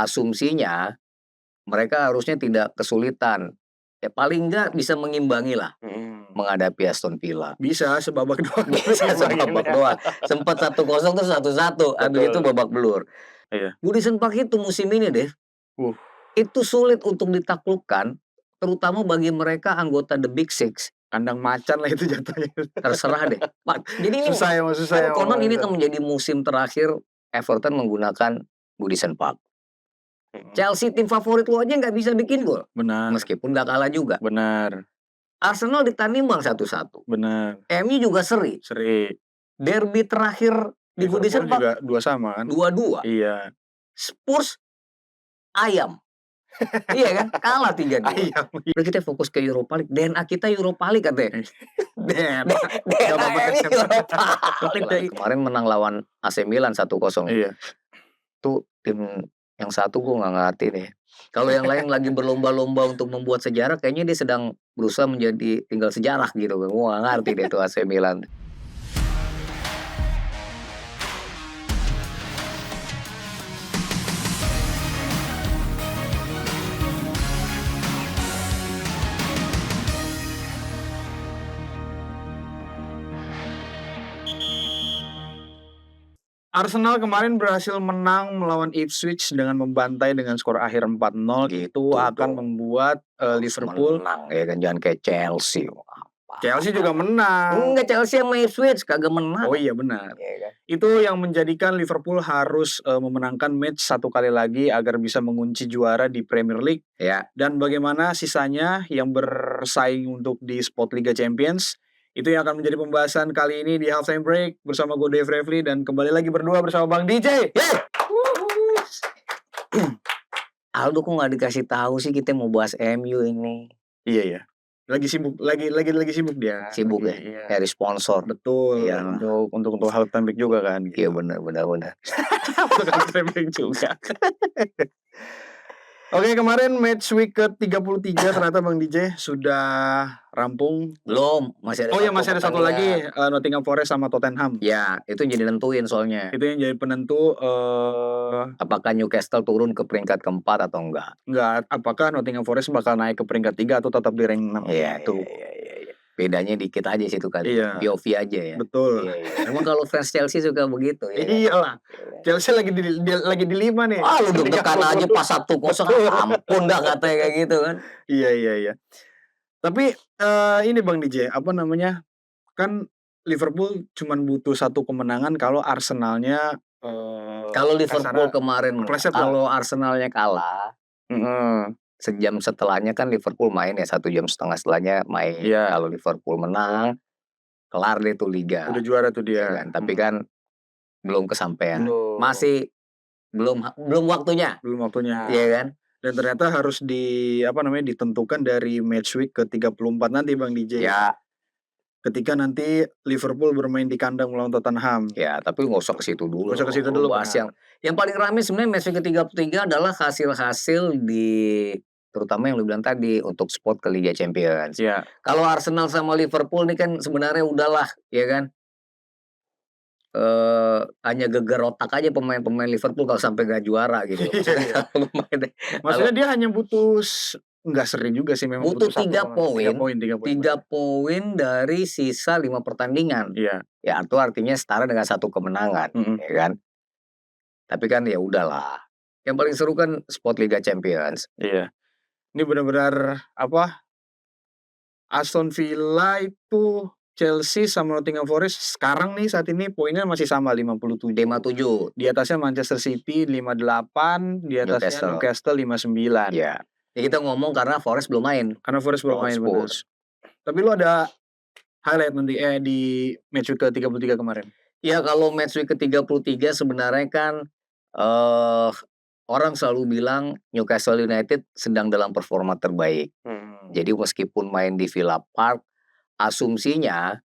asumsinya mereka harusnya tidak kesulitan. Ya paling enggak bisa mengimbangilah menghadapi Aston Villa. Bisa sebabak doang. Bisa sebabak doang. Sempat 1-0 terus 1-1, habis itu Betul. babak belur. Iya. Goodison Park itu musim ini, Dev, Uh. itu sulit untuk ditaklukkan, terutama bagi mereka anggota The Big Six. Kandang macan lah itu jatuhnya. Terserah deh. Jadi ini Susah ya, susah ya. konon ini akan menjadi musim terakhir Everton menggunakan Goodison Park. Chelsea tim favorit lu aja nggak bisa bikin gol. Benar. Meskipun nggak kalah juga. Benar. Arsenal ditahan imbang 1-1. Benar. MU juga seri. Derby terakhir di Goodison Park juga 2 sama kan? 2-2. Iya. Spurs ayam. Iya kan? Kalah 3-2. Ayam. Udah kita fokus ke Europa League. DNA kita Europa League katanya. DNA Europa League. Kemarin menang lawan AC Milan 1-0. Iya. Tuh tim yang satu gue nggak ngerti deh. Kalau yang lain lagi berlomba-lomba untuk membuat sejarah, kayaknya dia sedang berusaha menjadi tinggal sejarah gitu. Gue nggak ngerti deh tuh AC Milan. Arsenal kemarin berhasil menang melawan Ipswich dengan membantai dengan skor akhir 4-0. Itu akan membuat Liverpool menang ya kan, jangan kayak Chelsea. Chelsea juga menang. Enggak, Chelsea sama Ipswich kagak menang. Oh iya benar. Ya kan? Itu yang menjadikan Liverpool harus memenangkan match 1 kali lagi agar bisa mengunci juara di Premier League. Ya. Dan bagaimana sisanya yang bersaing untuk di spot Liga Champions. Itu yang akan menjadi pembahasan kali ini di Halftime Break bersama gue Dave Refli dan kembali lagi berdua bersama Bang DJ. Aldo kok nggak dikasih tahu sih kita mau bahas MU ini? Iya ya. Lagi sibuk dia. Sibuk ya. Iya. Dari sponsor. Betul. Iya. Untuk Halftime Break juga kan. Iya benar. Untuk Halftime Break juga. Oke, kemarin match week ke-33 ternyata Bang DJ sudah rampung. Belum, masih ada. Oh iya, masih ada satu lagi, Nottingham Forest sama Tottenham. Ya, itu jadi nentuin soalnya. Itu yang jadi penentu apakah Newcastle turun ke peringkat keempat atau enggak? Enggak, apakah Nottingham Forest bakal naik ke peringkat 3 atau tetap di rank 6. Iya, itu. Iya. Bedanya dikit aja situ kali. Iya. POV aja ya. Betul. Iya. Emang kalau fans Chelsea suka begitu ya. Iyalah. Chelsea lagi di 5 nih. Ah, lu deg-degan aja pas 1-0. Ampun dah katanya kayak gitu kan. Iya. Tapi ini Bang DJ, apa namanya? Kan Liverpool cuman butuh 1 kemenangan kalau Arsenalnya kalau Liverpool kemarin kalau Arsenalnya kalah, sejam setelahnya kan Liverpool main ya, 1 jam setengah setelahnya main. Iya. Kalau Liverpool menang, kelar deh tuh liga. Udah juara tuh dia. Ya kan? Tapi kan belum kesampaian. Masih belum waktunya. Belum waktunya. Iya kan? Dan ternyata harus ditentukan dari match week ke-34 nanti Bang DJ. Ya. Ketika nanti Liverpool bermain di kandang melawan Tottenham. Ya, tapi nggak usah ke situ dulu. Nggak usah ke situ dulu. Bahas yang paling ramai sebenarnya match week ke-33 adalah hasil-hasil terutama yang lu bilang tadi untuk spot ke Liga Champions. Iya. Kalau Arsenal sama Liverpool nih kan sebenarnya udahlah, ya kan? Hanya geger otak aja pemain-pemain Liverpool kalau sampai gak juara gitu. Maksudnya dia hanya butuh nggak sering juga sih memang butuh 3 poin. 3 poin dari sisa 5 pertandingan. Iya. Ya itu artinya setara dengan 1 kemenangan, ya kan? Tapi kan ya udahlah. Yang paling seru kan spot Liga Champions. Iya. Ini benar-benar Aston Villa itu Chelsea sama Nottingham Forest sekarang nih saat ini poinnya masih sama 57. Di atasnya Manchester City 58, di atasnya Newcastle 59. Ya. Kita ngomong karena Forest belum main. Benar. Tapi lu ada highlight nanti di match week ke-33 kemarin. Ya kalau match week ke-33 sebenarnya kan orang selalu bilang Newcastle United sedang dalam performa terbaik. Jadi meskipun main di Villa Park, asumsinya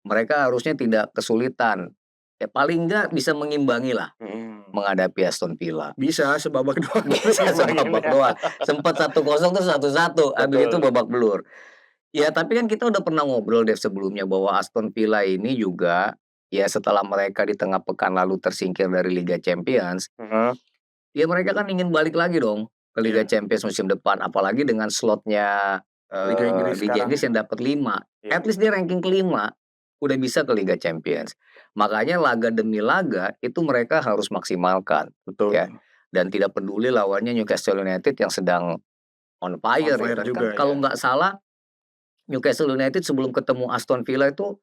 mereka harusnya tidak kesulitan. Ya paling enggak bisa mengimbangilah menghadapi Aston Villa. Bisa sebabak doang. Sempat 1-0 terus 1-1, habis itu babak belur. Ya tapi kan kita udah pernah ngobrol deh sebelumnya bahwa Aston Villa ini juga ya setelah mereka di tengah pekan lalu tersingkir dari Liga Champions, Ya mereka kan ingin balik lagi dong ke Liga Iya. Champions musim depan, apalagi dengan slotnya Liga Inggris Liga sekarang Inggris ya. yang dapat 5, Iya. at least dia ranking ke-5, udah bisa ke Liga Champions. Makanya laga demi laga itu mereka harus maksimalkan, ya. Betul. Dan tidak peduli lawannya Newcastle United yang sedang on fire ya kan. Kan juga kalau ya. nggak salah Newcastle United sebelum ketemu Aston Villa itu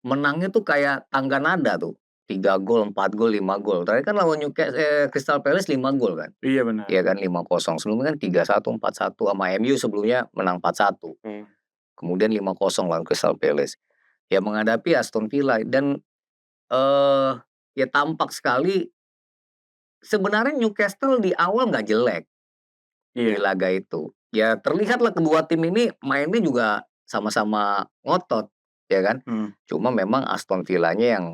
menangnya tuh kayak tangga nada tuh, 3 gol, 4 gol, 5 gol. Terakhir kan lawan Crystal Palace 5 gol kan, Iya benar. iya kan 5-0. Sebelumnya kan 3-1, 4-1 sama MU sebelumnya menang 4-1. Kemudian 5-0 lawan Crystal Palace. Ya menghadapi Aston Villa dan, ya tampak sekali sebenarnya Newcastle di awal nggak jelek di Iya. laga itu. Ya terlihatlah kedua tim ini mainnya juga sama-sama ngotot, ya kan. Cuma memang Aston Villanya yang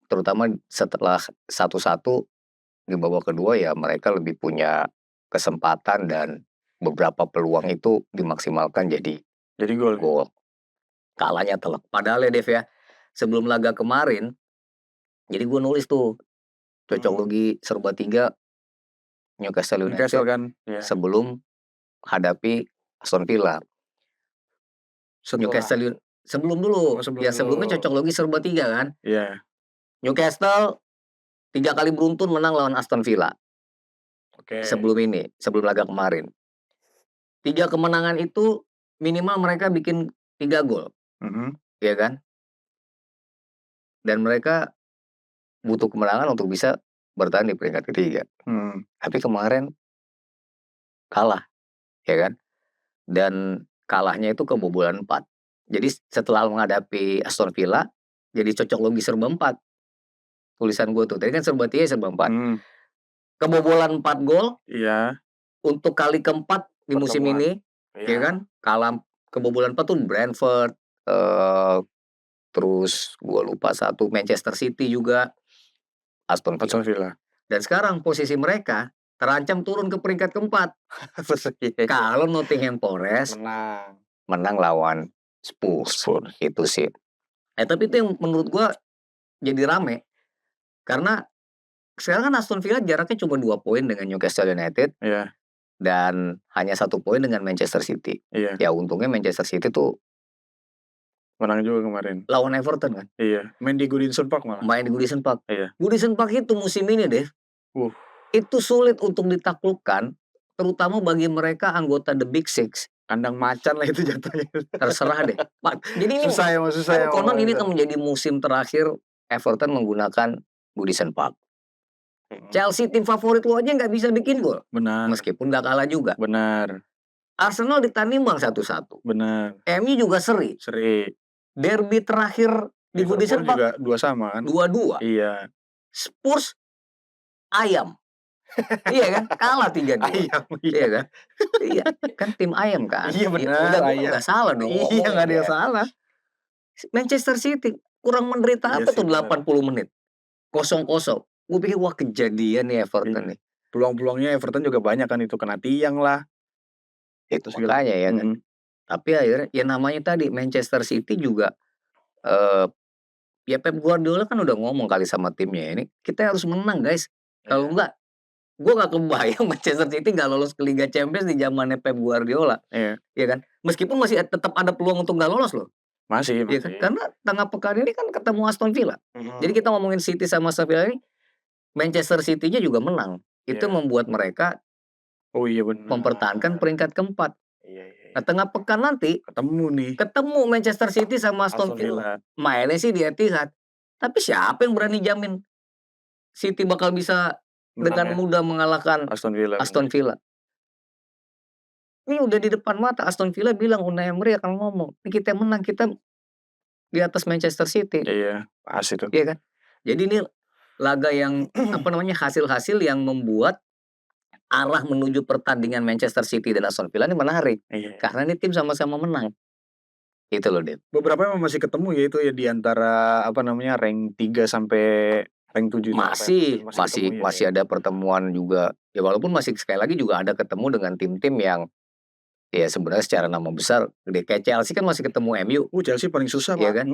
terutama setelah 1-1 di babak kedua ya mereka lebih punya kesempatan dan beberapa peluang itu dimaksimalkan jadi gol. gol. Kalahnya telak. Padahal ya Dev ya, sebelum laga kemarin, jadi gue nulis tuh cocok logi serba 3 Newcastle United kan, ya. sebelum hadapi Aston Villa. Newcastle sebelum dulu, ya sebelumnya cocok logi serba 3 kan. Iya. Newcastle 3 kali beruntun menang lawan Aston Villa. Sebelum ini, sebelum laga kemarin. 3 kemenangan itu minimal mereka bikin 3 gol. Ya kan? Dan mereka butuh kemenangan untuk bisa bertahan di peringkat ketiga. Tapi kemarin kalah, ya kan? Dan kalahnya itu kebobolan 4. Jadi setelah menghadapi Aston Villa, jadi cocok logi serba 4. Tulisan gue tuh, tadi kan serba 3 serba 4. Kebobolan 4 gol. Iya. Untuk kali keempat di musim ini, ya kan? Kalah kebobolan 4 tuh Brentford, terus gue lupa satu Manchester City juga, Aston Villa. Dan sekarang posisi mereka terancam turun ke peringkat keempat. Kalau Nottingham Forest menang lawan Spurs. Itu sih. Tapi itu yang menurut gue jadi rame. Karena sekarang kan Aston Villa jaraknya cuma 2 poin dengan Newcastle United. Iya. Dan hanya 1 poin dengan Manchester City. Iya. Ya untungnya Manchester City tuh menang juga kemarin. Lawan Everton kan. Iya. Main di Goodison Park malah. Main di Goodison Park. Iya. Goodison Park itu musim ini deh. Itu sulit untuk ditaklukkan, terutama bagi mereka anggota The Big Six. Kandang macan lah itu jatuhnya. Terserah deh. Jadi ini susah ya. Konon ini akan menjadi musim terakhir Everton menggunakan Goodison Park. Chelsea tim favorit lo aja nggak bisa bikin gol. Benar. Meskipun nggak kalah juga. Benar. Arsenal ditanimbang 1-1. Benar. MU juga seri. Derby terakhir di Goodison Park juga 2 sama kan. 2-2. Iya. Spurs ayam. Iya kan? Kalah 3-2. Ayam. Iya kan? Iya, kan tim ayam kan. Iya benar. Udah enggak salah dong. Iya enggak ada yang salah. Manchester City kurang menderita apa tuh 80 menit. 0-0. Gue pikir wah kejadian nih Everton nih. Peluang-peluangnya Everton juga banyak kan itu kena tiang lah. Itu makanya ya kan. Tapi akhirnya ya namanya tadi Manchester City juga ya Pep Guardiola kan udah ngomong kali sama timnya ini, kita harus menang guys. Kalau enggak, gue gak kebayang Manchester City gak lolos ke Liga Champions di zamannya Pep Guardiola. Iya kan? Meskipun masih tetap ada peluang untuk gak lolos loh. Masih. Iya kan? Karena tengah pekan ini kan ketemu Aston Villa. Jadi kita ngomongin City sama Aston Villa ini, Manchester City-nya juga menang. Itu membuat mereka mempertahankan peringkat keempat. Nah tengah pekan nanti ketemu Manchester City sama Aston Villa. Mainnya sih di Etihad. Tapi siapa yang berani jamin City bakal bisa dengan mudah mengalahkan Aston Villa. Ini udah di depan mata. Aston Villa bilang Unai Emery akan ngomong, ini kita menang, kita di atas Manchester City. Iya, pas itu. Iya kan? Jadi ini laga yang hasil-hasil yang membuat arah menuju pertandingan Manchester City dan Aston Villa ini menarik. Karena ini tim sama-sama menang. Itu loh, Dep. Beberapa memang masih ketemu ya itu ya di antara rank 3 sampai rank 7 masih ada pertemuan juga. Ya walaupun masih sekali lagi juga ada ketemu dengan tim-tim yang ya sebenarnya secara nama besar gede. Kayak Chelsea kan masih ketemu MU. Chelsea paling susah, Pak. Iya kan?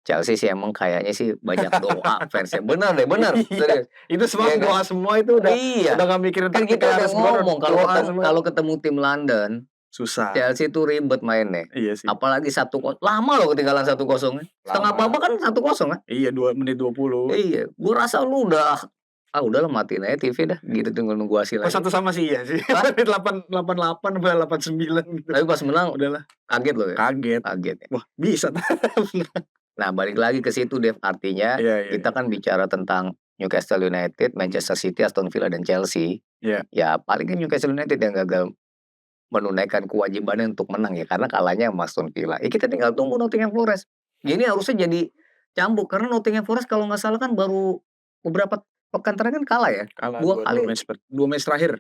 Chelsea sih emang kayaknya sih banyak doa fansnya. Bener deh, bener. Iya, itu semua Iya kan? doa semua itu udah Iya. nggak mikirin Kan taktik kita udah harus gimana, ngomong doa semua. kalau ketemu tim London, Susah. Chelsea itu ribet mainnya. Iya sih. Apalagi 1-0, lama loh ketinggalan 1-0. Setengah babak kan 1-0 kan? Iya, 2 menit 20. Iya, gua rasa lu udah udahlah matiin aja TV dah, gitu tinggal nunggu hasil Pas aja. 1-0 sih iya sih. Menit 88 sampai 89 gitu. Tapi pas menang Udahlah. Kaget loh ya. Kaget. Ya. Wah, bisa. Nah, balik lagi ke situ Dev, artinya kita kan bicara tentang Newcastle United, Manchester City, Aston Villa dan Chelsea. Iya. Ya paling kan Newcastle United yang gagal menunaikan kewajibannya untuk menang ya, karena kalahnya sama Aston Villa. Ya kita tinggal tunggu Nottingham Forest. Ini harusnya jadi cambuk karena Nottingham Forest kalau nggak salah kan baru beberapa pekan terakhir kan kalah ya. Kalah 2 kali. 2 match terakhir.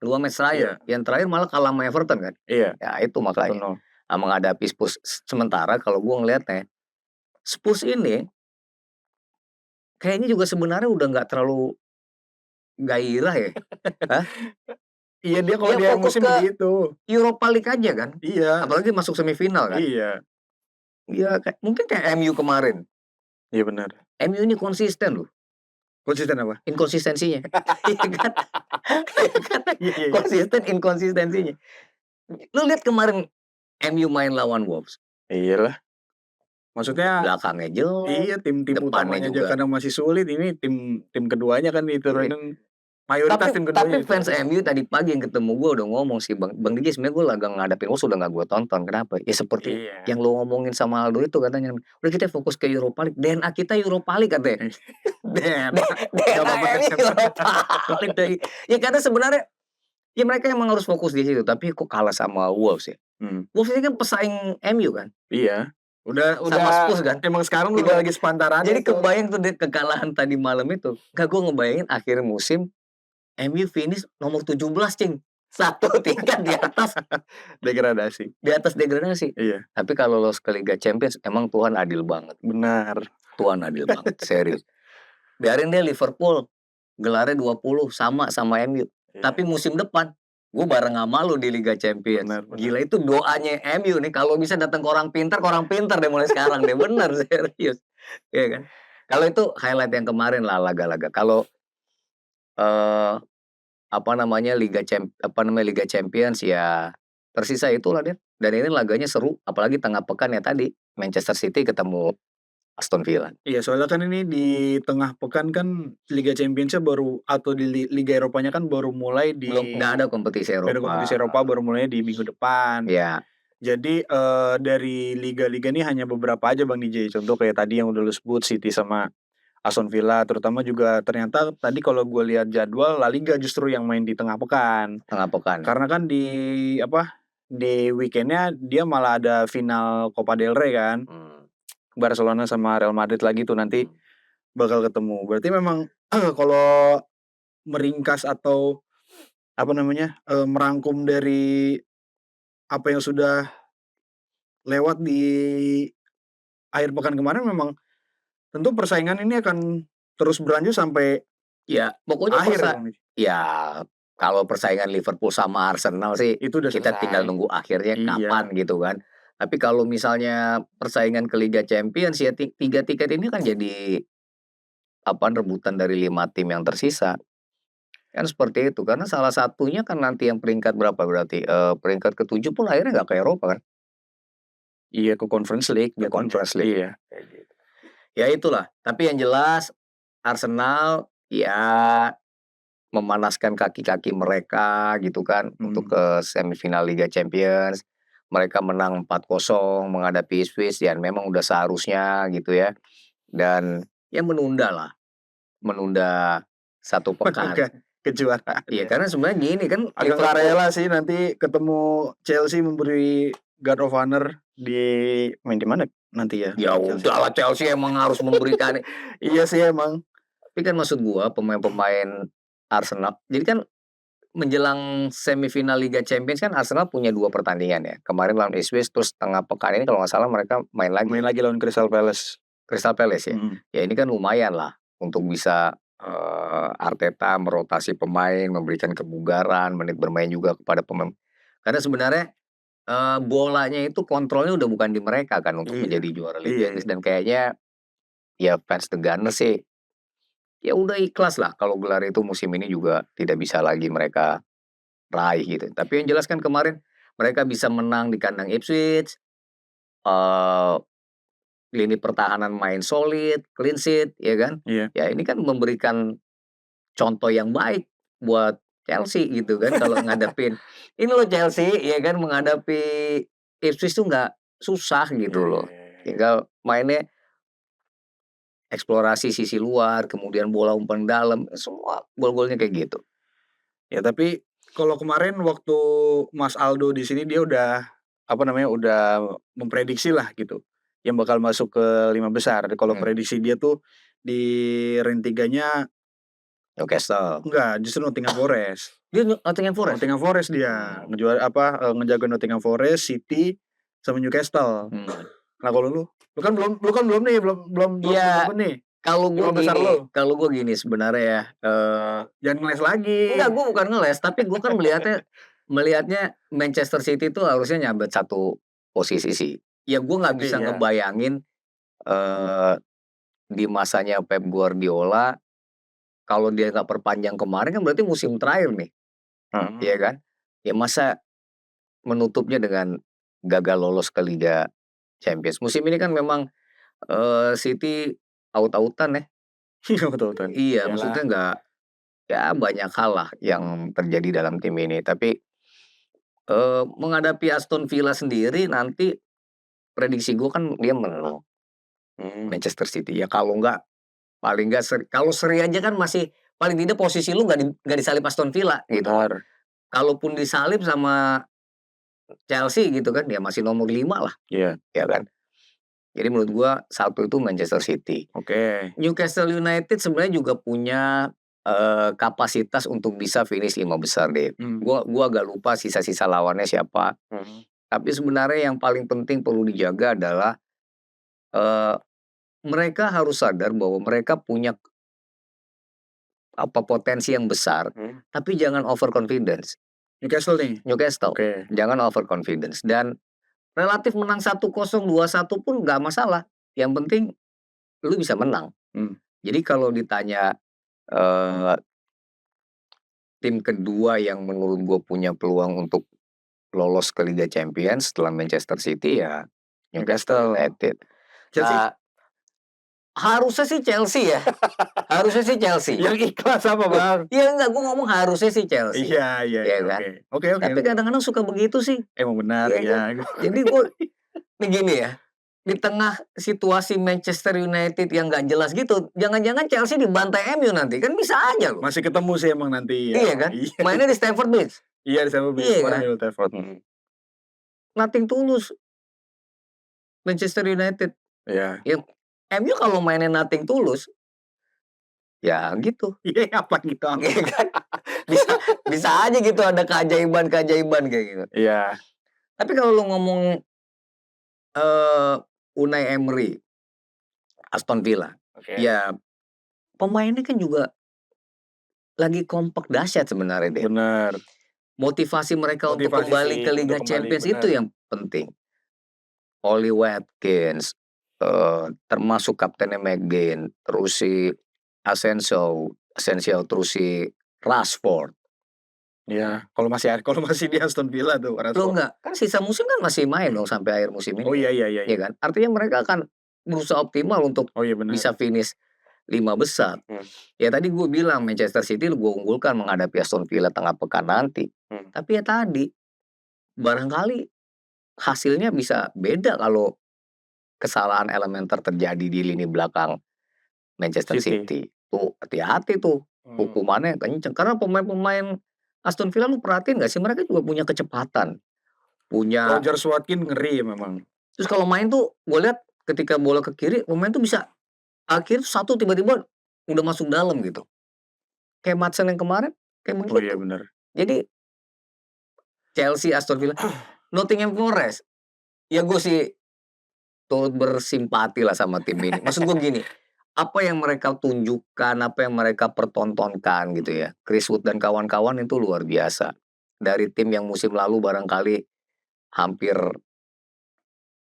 2 match terakhir. Yang terakhir malah kalah sama Everton kan. Iya. Ya itu makanya. Menghadapi Spurs. Sementara kalau gua ngeliatnya Spurs ini kayaknya juga sebenarnya udah nggak terlalu gairah ya. Hah? Iya, dia kalau dia musim begitu. Europa League aja kan. Iya. Apalagi masuk semifinal kan. Iya. Iya, mungkin kayak MU kemarin. Iya benar. MU ini konsisten loh. Konsisten apa? Inkonsistensinya. Iya kan? Konsisten inkonsistensinya. Lu lihat kemarin MU main lawan Wolves. Iyalah. Maksudnya belakangnya jelek. Iya, tim utamanya juga kadang masih sulit. Ini tim keduanya kan diturunin. Mayoritas tim keduanya. Tapi fans MU tadi pagi yang ketemu gue udah ngomong sih Bang Diki, sebenarnya gue lagi ngadapin Wolves udah gak gue tonton. Kenapa? Ya seperti yang lu ngomongin sama Aldo itu katanya. Udah kita fokus ke Europa League. DNA kita Europa League katanya. DNA Europa League. Ya karena sebenarnya ya mereka emang harus fokus di situ. Tapi kok kalah sama Wolves ya. Wolves ini kan pesaing MU kan. Iya. Udah sama Spurs kan. Emang sekarang udah lagi sepantaran. Jadi kebayang tuh kekalahan tadi malam itu. Gak, gue ngebayangin akhir musim MU finish nomor 17 cing. 1 tingkat di atas degradasi. Di atas degradasi. Iya. Tapi kalau lolos ke Liga Champions emang Tuhan adil banget. Benar. Tuhan adil banget, serius. Biarin deh Liverpool gelarnya 20 sama MU. Iya. Tapi musim depan gue bareng sama lu di Liga Champions. Benar. Gila itu doanya MU nih, kalau bisa datang ke orang pintar deh mulai sekarang deh. Bener, serius. Iya kan? Kalau itu highlight yang kemarin lah laga-laga. Kalau Liga Champions ya tersisa itulah dia. Dan ini laganya seru, apalagi tengah pekan ya tadi Manchester City ketemu Aston Villa. Iya, soalnya kan ini di tengah pekan kan Liga Champions-nya baru, atau di Liga Eropanya kan baru mulai di. Belum, nggak ada kompetisi Eropa. Ada kompetisi Eropa baru mulai di minggu depan. Iya. Jadi dari liga-liga ini hanya beberapa aja Bang DJ. Contoh kayak tadi yang udah lu sebut City sama Aston Villa, terutama juga ternyata tadi kalau gue lihat jadwal La Liga justru yang main di tengah pekan. Karena kan di weekendnya dia malah ada final Copa del Rey kan. Barcelona sama Real Madrid lagi tuh nanti bakal ketemu. Berarti memang kalau meringkas atau merangkum dari apa yang sudah lewat di akhir pekan kemarin, memang tentu persaingan ini akan terus berlanjut sampai ya pokoknya akhir. Kalau persaingan Liverpool sama Arsenal sih itu udah kita selesai. Tinggal nunggu akhirnya kapan gitu kan. Tapi kalau misalnya persaingan ke Liga Champions ya 3 tiket ini kan jadi rebutan dari 5 tim yang tersisa. Kan seperti itu, karena salah satunya kan nanti yang peringkat berapa berarti? Peringkat ke-7 pun akhirnya nggak ke Eropa kan? Iya, ke Conference League. Ke Conference League. Iya. Ya itulah, tapi yang jelas Arsenal ya memanaskan kaki-kaki mereka gitu kan untuk ke semifinal Liga Champions. Mereka menang 4-0 menghadapi Ipswich dan memang udah seharusnya gitu ya. Dan ya menunda 1 pekan kejuaraan. Iya, karena sebenarnya gini kan agak gak rela sih nanti ketemu Chelsea memberi Guard of Honor di main di mana nanti ya? Ya udahlah, Chelsea emang harus memberikan. Iya sih emang. Tapi kan maksud gua pemain-pemain Arsenal. Jadi kan menjelang semifinal Liga Champions kan Arsenal punya 2 pertandingan ya. Kemarin lawan Ipswich, terus tengah pekan ini kalau nggak salah mereka main lagi lawan Crystal Palace ya. Ya ini kan lumayan lah untuk bisa Arteta merotasi pemain, memberikan kebugaran, menit bermain juga kepada pemain. Karena sebenarnya bolanya itu kontrolnya udah bukan di mereka kan untuk Iya. menjadi juara Liga Iya, Inggris iya. dan kayaknya, ya fans The Gunners sih, ya udah ikhlas lah kalau gelar itu musim ini juga tidak bisa lagi mereka raih gitu. Tapi yang jelas kan kemarin mereka bisa menang di kandang Ipswich, eee, lini pertahanan main solid, clean sheet, ya kan. Iya. Ya ini kan memberikan contoh yang baik buat Chelsea gitu kan kalau ngadepin ini loh Chelsea ya kan menghadapi Ipswich tuh nggak susah Iya, gitu iya, loh. iya, iya. Tinggal mainnya eksplorasi sisi luar, kemudian bola umpan dalam, semua gol-golnya kayak gitu. Ya tapi kalau kemarin waktu Mas Aldo di sini dia udah, apa namanya, udah memprediksi lah gitu, yang bakal masuk ke 5 besar. Kalau prediksi dia tuh di ring 3-nya Newcastle. enggak, justru Nottingham Forest. Dia Nottingham Forest? Nottingham Forest dia, ngejaga Nottingham Forest, City, sama Newcastle. Nah kalau lu kan belum nih, belum Iya, dapet nih, kalau 5 besar lu. gue gini sebenarnya ya, Jangan ngeles lagi. enggak, gue bukan ngeles, tapi gue kan melihatnya Manchester City itu harusnya nyabet satu posisi sih. Ya gue nggak bisa Iya. ngebayangin, di masanya Pep Guardiola, kalau dia nggak perpanjang kemarin kan berarti musim terakhir nih, iya kan? Ya masa menutupnya dengan gagal lolos ke Liga Champions. Musim ini kan memang, City aut-autan ya. Iya, betul. Iya, Iyalah. maksudnya nggak, ya banyak hal lah yang terjadi dalam tim ini. Tapi, menghadapi Aston Villa sendiri nanti prediksi gue kan dia menang Manchester City. Ya kalau nggak, paling nggak kalau seri aja kan masih paling tidak posisi lu nggak disalip Aston Villa gitu. Benar. Kalaupun disalip sama Chelsea gitu kan, ya masih nomor 5 lah, Iya. ya kan. Jadi menurut gua satu itu Manchester City. Oke. Newcastle United sebenarnya juga punya, kapasitas untuk bisa finish 5 besar deh. Gua agak lupa sisa-sisa lawannya siapa. Tapi sebenarnya yang paling penting perlu dijaga adalah, mereka harus sadar bahwa mereka punya potensi yang besar, tapi jangan overconfidence. Newcastle nih? Newcastle, Oke. jangan overconfidence dan relatif menang 1-0, 2-1 pun nggak masalah, yang penting lu bisa menang. Jadi kalau ditanya, eee, tim kedua yang menurut gue punya peluang untuk lolos ke Liga Champions setelah Manchester City ya Newcastle United. Chelsea? Harusnya sih Chelsea ya, harusnya sih Chelsea. Yang ikhlas apa, Bang? Iya enggak, gue ngomong harusnya sih Chelsea. Iya, Ya kan? Oke. Tapi kadang-kadang suka begitu sih. Emang benar, Iya ya. kan? Jadi gue nih gini ya, di tengah situasi Manchester United yang nggak jelas gitu, jangan-jangan Chelsea dibantai MU nanti, kan bisa aja loh. Masih ketemu sih emang nanti ya. Iya kan? Mainnya di Stamford Bridge. Iya, di Stamford Bridge. Iya Kemarin kan? di Old Trafford. Nothing tulus Manchester United. Iya. Ya MU kalau mainnya nothing tulus, ya gitu. Iya, apa gitu. Iya kan? Bisa aja gitu ada keajaiban kayak gitu. Iya. Tapi kalau lu ngomong, Unai Emery, Aston Villa, ya pemainnya kan juga lagi kompak dahsyat sebenarnya deh. Benar. Motivasi mereka untuk kembali ke Liga Champions itu yang penting. Oli Watkins, termasuk kaptennya McGinn, terus si Asensio, terus si Rashford. Iya, kalau masih di Aston Villa tuh Loh Rashford. enggak, kan sisa musim kan masih main dong sampai akhir musim ini. Oh iya. Ya kan? Artinya mereka akan berusaha optimal untuk bisa finish 5 besar. Ya tadi gue bilang Manchester City gue unggulkan menghadapi Aston Villa tengah pekan nanti. Tapi ya tadi, barangkali hasilnya bisa beda kalau kesalahan elementer terjadi di lini belakang Manchester City. Tuh hati-hati tuh, hukumannya kenceng. Karena pemain-pemain Aston Villa lu perhatiin gak sih mereka juga punya kecepatan. Punya Rogers Watkins ngeri memang. Terus kalau main tuh gue lihat ketika bola ke kiri, pemain tuh bisa akhir satu tiba-tiba udah masuk dalam gitu. Kayak Maatsen yang kemarin kayak begitu. Oh iya benar. Jadi Chelsea, Aston Villa, Nottingham Forest, ya gue sih turut bersimpati lah sama tim ini. Maksud gue gini, apa yang mereka tunjukkan, apa yang mereka pertontonkan gitu ya. Chris Wood dan kawan-kawan itu luar biasa. Dari tim yang musim lalu barangkali hampir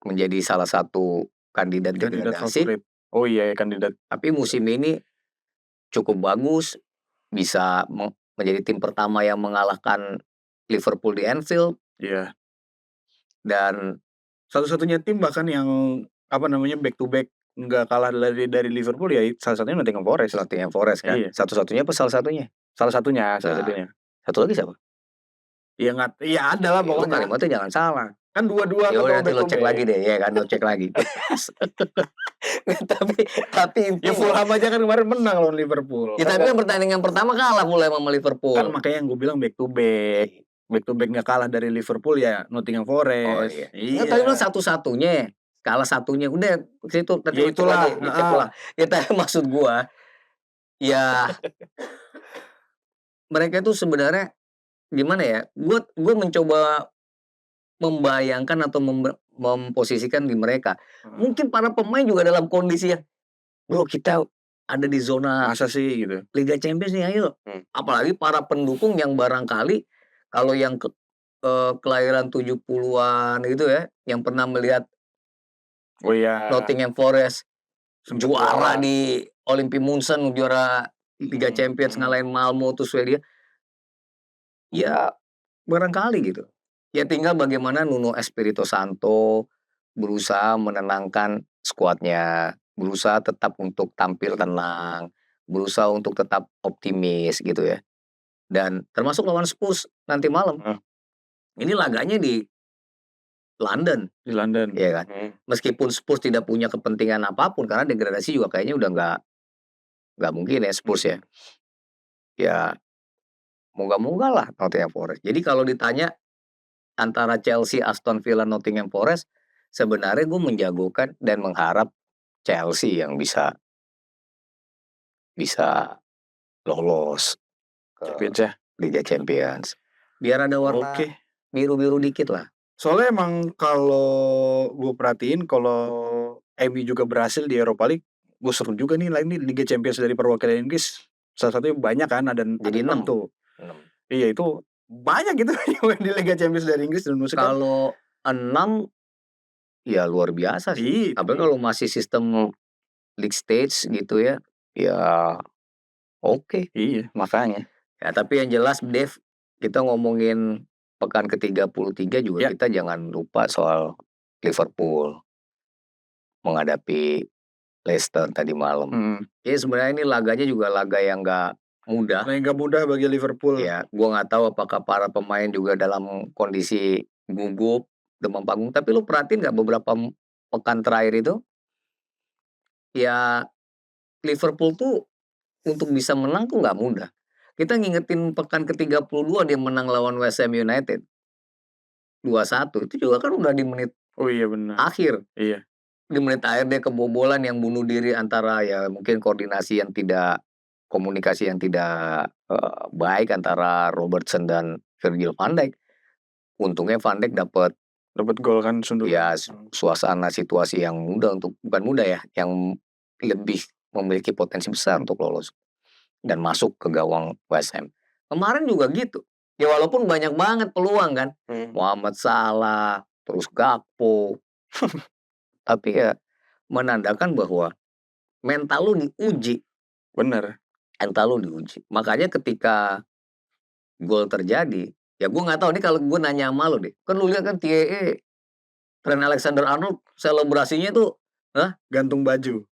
menjadi salah satu kandidat Kandidat degradasi. favorit. Oh iya, kandidat. Tapi musim ini cukup bagus, bisa menjadi tim pertama yang mengalahkan Liverpool di Anfield. Iya. Dan satu-satunya tim bahkan yang back to back nggak kalah dari Liverpool ya salah satunya Nottingham Forest. Nottingham Forest kan. Iya. Satu-satunya apa salah satunya? Salah satunya. Satu lagi siapa? Iya ada lah pokoknya. Kalimatnya jangan salah. Kan dua-dua ya ketemu nanti lo cek lagi deh, ya kan, lo cek lagi. tapi ya Fulham aja kan kemarin menang lawan Liverpool. Ya, tapi kan pertandingan pertama kalah mulai sama Liverpool. Kan makanya yang gue bilang back to back nggak kalah dari Liverpool ya Nottingham Forest. Oh iya. Tadi bilang satu-satunya, kalah satunya udah situ. Ya itulah. Ya tapi maksud gua, ya mereka itu sebenarnya gimana ya? Gua mencoba membayangkan atau memposisikan di mereka. Mungkin para pemain juga dalam kondisi yang, bro kita ada di zona masa sih gitu. Liga Champions nih, ayo. Apalagi para pendukung yang barangkali kalau yang kelahiran 70-an gitu ya, yang pernah melihat Nottingham Forest juara di Olympic Munchen, juara Liga Champions ngalahin Malmo tuh Swedia. Ya barangkali gitu. Ya tinggal bagaimana Nuno Espirito Santo berusaha menenangkan skuadnya, berusaha tetap untuk tampil tenang, berusaha untuk tetap optimis gitu ya. Dan termasuk lawan Spurs nanti malam. Ini laganya di London. Ya kan. Meskipun Spurs tidak punya kepentingan apapun karena degradasi juga kayaknya udah nggak mungkin ya Spurs ya. Ya moga-moga lah Nottingham Forest. Jadi kalau ditanya antara Chelsea, Aston Villa, Nottingham Forest, sebenarnya gue menjagokan dan mengharap Chelsea yang bisa lolos ke Liga Champions. Biar ada warna biru-biru dikit lah. Soalnya emang kalau gue perhatiin kalau MU juga berhasil di Europa League, gue seru juga nih Liga Champions dari perwakilan Inggris. Salah satunya banyak kan ada jadi 6 tuh. Iya itu banyak gitu yang di Liga Champions dari Inggris dan kalau 6 ya luar biasa sih. Apalagi kalau masih sistem league stage gitu ya. Ya oke. Iya, makanya. Ya tapi yang jelas Dave, kita ngomongin pekan ke-33 juga kita jangan lupa soal Liverpool menghadapi Leicester tadi malam. Ya sebenarnya ini laganya juga laga yang nggak mudah. Nggak mudah bagi Liverpool. Ya, gua nggak tahu apakah para pemain juga dalam kondisi gugup, demam panggung. Tapi lu perhatiin nggak beberapa pekan terakhir itu? Ya Liverpool tuh untuk bisa menang tuh nggak mudah. Kita ngingetin pekan ke-32 dia menang lawan West Ham United 2-1. Itu juga kan udah di menit akhir. Iya. Di menit akhir dia kebobolan yang bunuh diri antara ya mungkin komunikasi yang tidak baik antara Robertson dan Virgil van Dijk. Untungnya Van Dijk dapat gol kan sundulan. Ya suasana situasi yang bukan mudah ya, yang lebih memiliki potensi besar untuk lolos dan masuk ke gawang West Ham. Kemarin juga gitu. Ya walaupun banyak banget peluang kan. Mohamed Salah, terus Gakpo. Tapi ya menandakan bahwa mental lu diuji. Bener. Mental lu diuji. Makanya ketika gol terjadi, ya gue nggak tahu nih kalau gue nanya sama lu deh. Kan lu lihat kan TAA, Trent Alexander-Arnold selebrasinya tuh, gantung baju.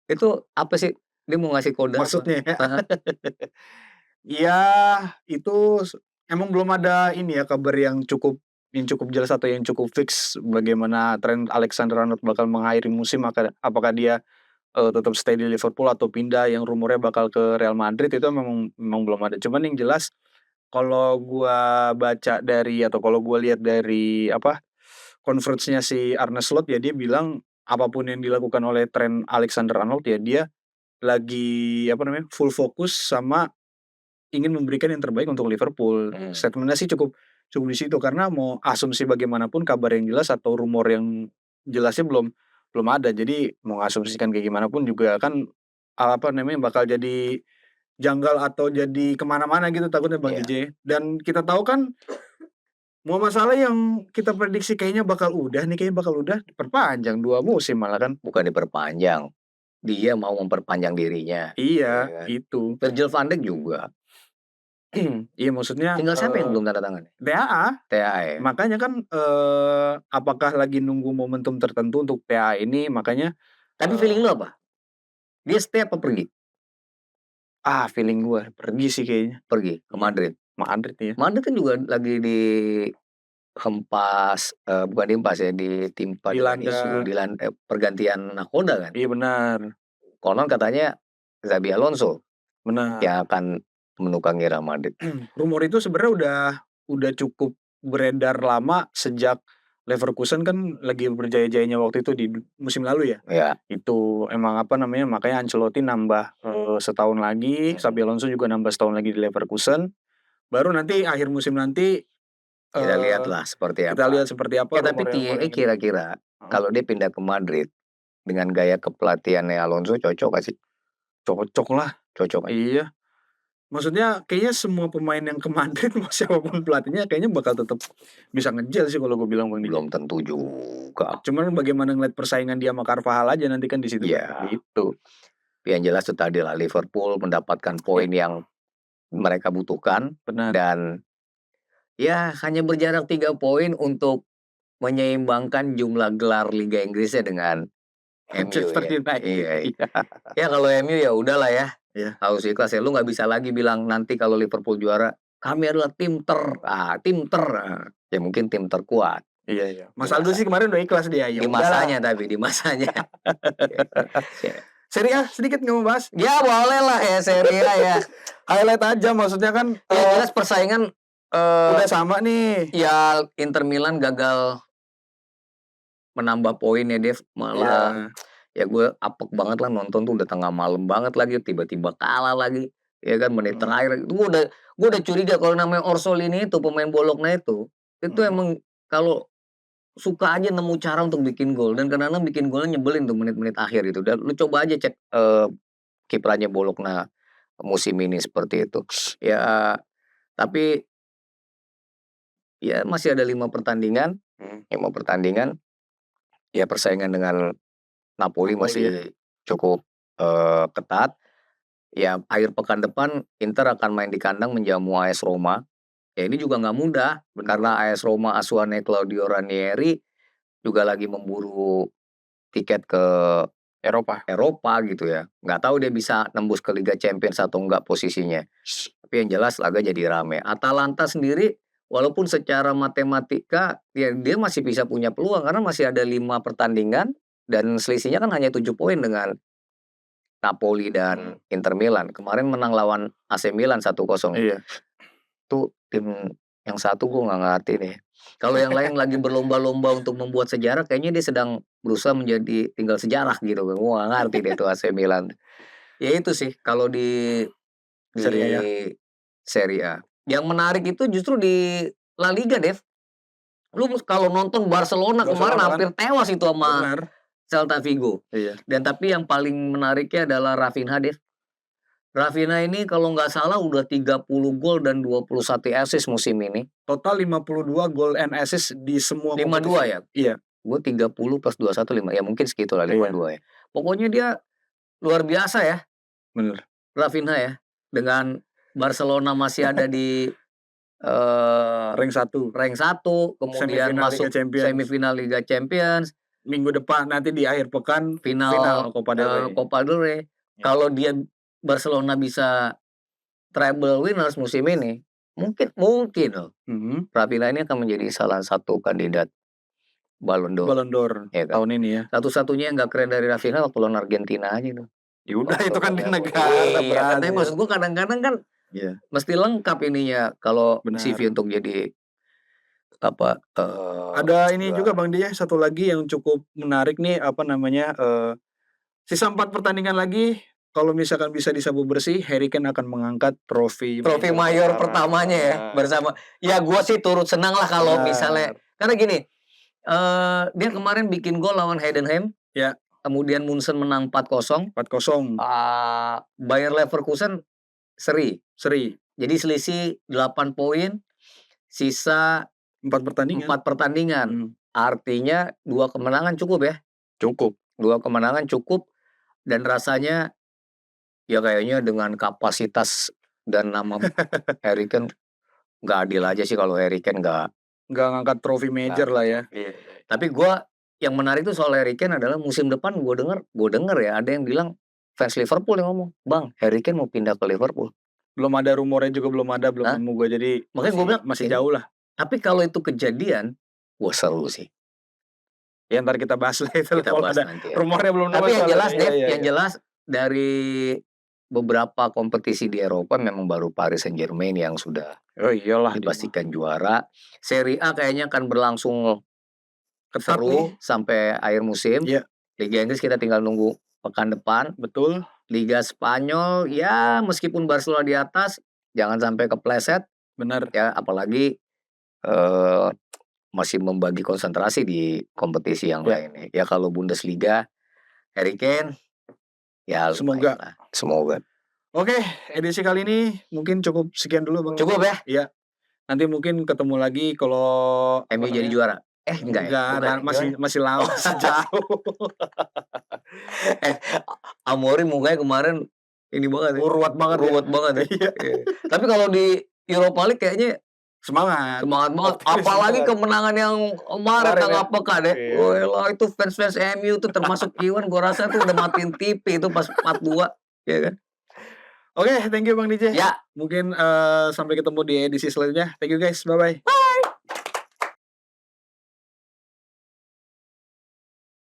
Itu apa sih? Dia mau ngasih kode maksudnya apa? Ya itu emang belum ada ini ya kabar yang cukup jelas atau yang cukup fix bagaimana Trent Alexander-Arnold bakal mengakhiri musim, apakah dia tetap stay di Liverpool atau pindah yang rumornya bakal ke Real Madrid. Itu memang belum ada. Cuman yang jelas kalau gua baca dari atau kalau gua lihat dari conference-nya si Arne Slot ya, dia bilang apapun yang dilakukan oleh Trent Alexander-Arnold ya dia lagi full fokus sama ingin memberikan yang terbaik untuk Liverpool. Statementnya sih cukup di situ karena mau asumsi bagaimanapun kabar yang jelas atau rumor yang jelasnya belum ada. Jadi mau asumsikan kayak gimana pun juga kan bakal jadi janggal atau jadi kemana-mana gitu takutnya Bang JJ. Dan kita tahu kan Muhammad Salah yang kita prediksi kayaknya bakal udah diperpanjang 2 musim malah kan. Bukan diperpanjang, dia mau memperpanjang dirinya, ya Iya, kan. itu. Virgil van Dijk juga. Iya maksudnya, Tinggal siapa yang belum tanda tangan? TAA. TAA ya? Makanya kan, apakah lagi nunggu momentum tertentu untuk TAA ini makanya Tapi feeling lu apa? Dia stay apa pergi? Feeling gue pergi sih kayaknya. Pergi ke Madrid. Madrid ya. Madrid kan juga lagi dihempas, bukan dihempas ya, ditimpa dengan isu pergantian nakoda kan. Iya benar. Konon katanya Xabi Alonso Benar. yang akan menukangi Real Madrid. Rumor itu sebenarnya udah cukup beredar lama sejak Leverkusen kan lagi berjaya-jayanya waktu itu di musim lalu ya. Iya. Itu emang makanya Ancelotti nambah setahun lagi, Xabi Alonso juga nambah setahun lagi di Leverkusen. Baru nanti akhir musim nanti kita lihatlah seperti apa. Kita lihat seperti apa. Ya, tapi TAA kira-kira kalau dia pindah ke Madrid dengan gaya kepelatihannya Alonso cocok gak sih? Cocok lah. Cocok. Iya. Maksudnya kayaknya semua pemain yang ke Madrid mau siapapun pelatihnya kayaknya bakal tetap bisa ngejel sih kalau gue bilang Bang Diki. Belum tentu juga. Cuman bagaimana ngeliat persaingan dia sama Carvajal aja nanti kan di situ. Iya. Gitu. Yang jelas itu tadi lah, Liverpool mendapatkan poin yang mereka butuhkan. Benar. Dan ya hanya berjarak 3 poin untuk menyeimbangkan jumlah gelar Liga Inggrisnya dengan MU ya. Iya. Ya kalau MU ya udahlah ya. Iya. Harus ikhlas ya. Lu nggak bisa lagi bilang nanti kalau Liverpool juara kami adalah tim ter. Ya mungkin tim terkuat. Iya. Mas Aldo sih kemarin udah ikhlas dia. Di masanya tapi di masanya. Serie A sedikit nggak mau bahas? Ya boleh lah ya Serie A ya. Highlight aja maksudnya kan. Ya jelas persaingan udah sama nih. Ya Inter Milan gagal menambah poin ya Dev, malah ya gue apek banget lah nonton tuh udah tengah malam banget lagi tiba-tiba kalah lagi ya kan menit terakhir itu gue udah curiga kalau namanya Orsolini itu pemain Bologna itu emang kalau suka aja nemu cara untuk bikin gol dan kadang-kadang bikin golnya nyebelin tuh menit-menit akhir itu dan lu coba aja cek kiprahnya Bologna musim ini seperti itu ya tapi ya masih ada 5 pertandingan ya persaingan dengan Napoli masih cukup ketat. Ya akhir pekan depan Inter akan main di kandang menjamu AS Roma. Ya ini juga nggak mudah karena AS Roma asuhannya Claudio Ranieri juga lagi memburu tiket ke Eropa gitu ya. Nggak tahu dia bisa nembus ke Liga Champions atau enggak posisinya. Tapi yang jelas laga jadi rame. Atalanta sendiri walaupun secara matematika ya dia masih bisa punya peluang karena masih ada 5 pertandingan dan selisihnya kan hanya 7 poin dengan Napoli dan Inter Milan. Kemarin menang lawan AC Milan 1-0. Iya. Tuh tim yang satu gue nggak ngerti deh. Kalau yang lain lagi berlomba-lomba untuk membuat sejarah, kayaknya dia sedang berusaha menjadi tinggal sejarah gitu. Gue nggak ngerti deh tuh AC Milan. Ya itu sih kalau di Serie A. Yang menarik itu justru di La Liga, Dev. Lu kalau nonton Barcelona kemarin hampir tewas itu sama Celta Vigo. Iya. Dan tapi yang paling menariknya adalah Rafinha, Dev. Rafinha ini kalau nggak salah udah 30 gol dan 21 assist musim ini. Total 52 gol and assist di semua 52 ya? Iya. Gue 30 plus 21 5. Ya mungkin segitu lah 52 ya. Pokoknya dia luar biasa ya. Bener. Rafinha ya. Dengan Barcelona masih ada di rank 1, kemudian masuk semifinal Liga Champions. Minggu depan nanti di akhir pekan final Copa del Rey. Kalau dia Barcelona bisa treble winners musim ini, mungkin loh. Rafinha ini akan menjadi salah satu kandidat Ballon d'Or ya kan? Tahun ini ya. Satu-satunya yang nggak keren dari Rafinha waktu lawan Argentina aja tuh. Ya udah itu kan di negara. Iya, tapi maksud gua kadang-kadang kan mesti lengkap ininya kalau CV untuk jadi apa ada ini juga Bang Dia satu lagi yang cukup menarik nih sisa 4 pertandingan lagi kalau misalkan bisa disapu bersih Harry Kane akan mengangkat trofi mayor pertamanya ya bersama ya gua sih turut senang lah kalau misalnya karena gini dia kemarin bikin gol lawan Heidenheim ya. Kemudian Munchen menang 4-0. Bayer Leverkusen seri. Jadi selisih 8 poin. Sisa 4 pertandingan. 4 pertandingan. Artinya 2 kemenangan cukup ya? Cukup. 2 kemenangan cukup dan rasanya ya kayaknya dengan kapasitas dan nama Harry Kane nggak adil aja sih kalau Harry Kane nggak ngangkat trofi major lah ya. Iya. Tapi yang menarik tuh soal Harry Kane adalah musim depan gue denger ya ada yang bilang fans Liverpool yang ngomong, "Bang, Harry Kane mau pindah ke Liverpool." Belum ada rumornya juga belum nemu gue, jadi makanya gue bilang masih jauh lah. Tapi kalau itu kejadian, wah seru sih. Ya ntar kita bahas lah itu. Kita bahas nanti ya. Rumornya belum Tapi yang jelas yang jelas dari beberapa kompetisi di Eropa memang baru Paris Saint-Germain yang sudah dipastikan juara. Serie A kayaknya akan berlangsung seru sampai akhir musim. Liga Inggris kita tinggal nunggu pekan depan. Betul. Liga Spanyol ya meskipun Barcelona di atas jangan sampai kepleset. Benar. Ya apalagi masih membagi konsentrasi di kompetisi yang lain. Ya kalau Bundesliga Harry Kane ya semoga. Oke, edisi kali ini mungkin cukup sekian dulu Bang. Cukup ya? Iya. Nanti mungkin ketemu lagi kalau MU jadi juara. Enggak ya? Masih lama sejauh. Amorim mukanya kemarin ini banget. Ruwet banget. Ya. Tapi kalau di Europa League kayaknya semangat banget. Apalagi kemenangan yang kemarin tanggal pekan ya. Wah, itu fans MU tuh termasuk Iwan gua rasa tuh udah matiin TV itu pas 4-2, ya kan? Oke, thank you Bang DJ. Ya. Mungkin sampai ketemu di edisi selanjutnya. Thank you guys. Bye-bye.